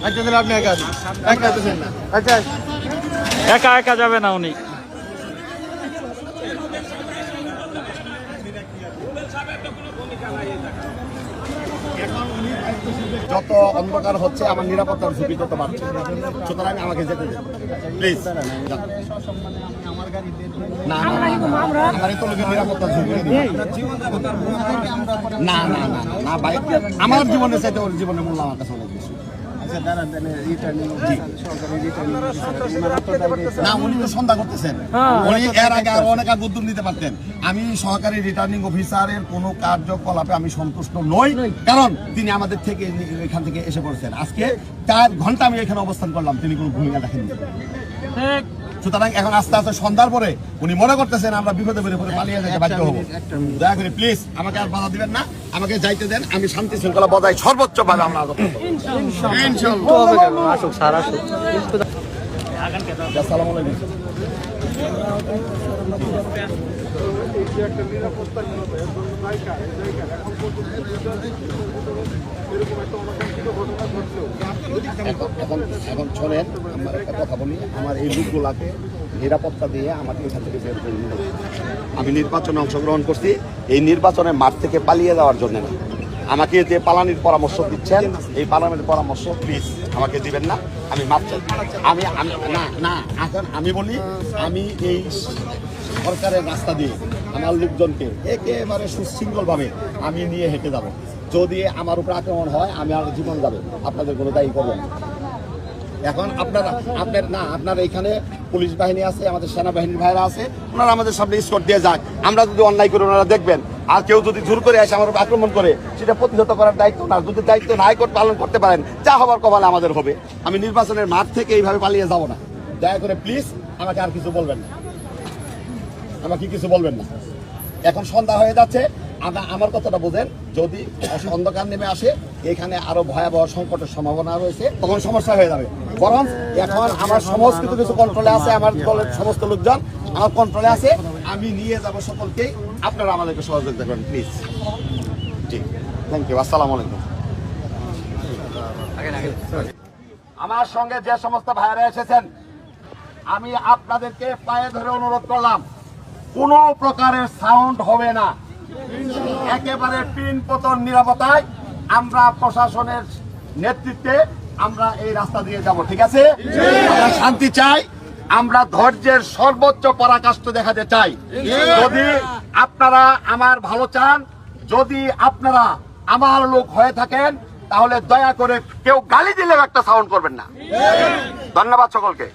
আচ্ছা তাহলে আপনি একা একা আছেন না? আচ্ছা একা একা যাবে না উনি। যত অন্ধকার হচ্ছে আমার নিরাপত্তার ঝুঁকি তত বাড়ছে, সুতরাং আমাকে যেতে দেন প্লিজ। না আমার তো লোকের নিরাপত্তার ঝুঁকি না না না না ভাই, আমার জীবনে চাইতে ওর জীবনের মূল্য আমার কাছে অনেক বেশি। না উনি তো সন্ধ্যা করতেছেন, উনি এর আগে আরো অনেক উদ্যোগ নিতে পারতেন। আমি সহকারী রিটার্নিং অফিসারের কোনো কার্যকলাপে আমি সন্তুষ্ট নই, কারণ তিনি আমাদের থেকে এখান থেকে এসে পড়েছেন। আজকে 4 ঘন্টা আমি এখানে অবস্থান করলাম, তিনি কোনো ভূমিকা রাখেননি। সুতরাং এখন আস্তে আস্তে সন্ধ্যার পরে উনি মনে করতেছেন আমরা বিপদে পড়ে পালিয়ে যেতে বাধ্য হবো। দয়া করে প্লিজ আমাকে আর বাধা দিবেন না, আমাকে যাইতে দেন। আমি শান্তি শৃঙ্খলা বজায় সর্বোচ্চ ভাবে আমরা আসুক স্যার আসুক। আসসালামু আলাইকুম। এখন শোনেন, আমার একটা কথা বলি, আমার এই লোকগুলাকে নিরাপত্তা দিয়ে আমাকে এখান থেকে বের করে নিল। আমি নির্বাচনে অংশগ্রহণ করছি, এই নির্বাচনের মাঠ থেকে পালিয়ে যাওয়ার জন্য না। আমাকে যে পালানির পরামর্শ দিচ্ছেন, এই পালানির পরামর্শ প্লিজ আমাকে দিবেন না। আমি মাপ চাই। আমি না না এখন আমি বলি, আমি এই সরকারের রাস্তা দিয়ে আমার লোকজনকে একেবারে সুশৃঙ্খলভাবে আমি নিয়ে হেঁটে যাব। যদি আমার উপর আক্রমণ হয় আমি আর জীবন যাবে, আপনাদের কোনো দায়ী করবেন না। এখন আপনার এখানে পুলিশ বাহিনী আছে, আমাদের সেনাবাহিনীর ভাইরা আছে, ওনারা আমাদের সামনে স্কট দিয়ে যাক। আমরা যদি অন্যায় করি ওনারা দেখবেন, আর কেউ যদি জোর করে এসে আমার উপর আক্রমণ করে সেটা প্রতিহত করার দায়িত্ব না। যদি দায়িত্ব না পালন করতে পারেন, যা হবার কপালে আমাদের হবে। আমি নির্বাচনের মাঠ থেকে এইভাবে পালিয়ে যাব না। দয়া করে প্লিজ আমাকে আর কিছু বলবেন না, আমাকে কিছু বলবেন না। এখন সন্ধ্যা হয়ে যাচ্ছে, আমার কথাটা বোঝেন। যদি অন্ধকার নেমে আসে, এখানে আরো ভয়াবহ সংকটের সম্ভাবনা রয়েছে, তখন সমস্যা হয়ে যাবে। বরং এখন আমার সমস্ত কিছু কন্ট্রোলে আছে, আমার দলের সমস্ত লোকজন আমার কন্ট্রোলে আছে। আমি নিয়ে যাব সকলকেই, আপনারা আমাদেরকে সহযোগিতা করবেন প্লিজ। G thank you. আসসালামু আলাইকুম। আমার সঙ্গে যে সমস্ত ভাইরা এসেছেন, আমি আপনাদেরকে পায়ে ধরে অনুরোধ করলাম, কোনো প্রকারের সাউন্ড হবে না, একেবারে পিন পতন নিরাপত্তায় আমরা প্রশাসনের নেতৃত্বে আমরা এই রাস্তা দিয়ে যাব। ঠিক আছে? আমরা শান্তি চাই, আমরা ধৈর্যের সর্বোচ্চ পরাকাষ্ঠ দেখাতে চাই। যদি আপনারা আমার ভালো চান, যদি আপনারা আমার লোক হয়ে থাকেন, তাহলে দয়া করে কেউ গালি দিলেও একটা সাউন্ড করবেন না। ধন্যবাদ সকলকে।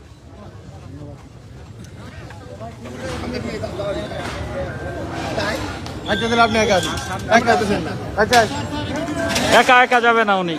আচ্ছা তাহলে আপনি একা আছেন না? আচ্ছা একা একা যাবে না উনি।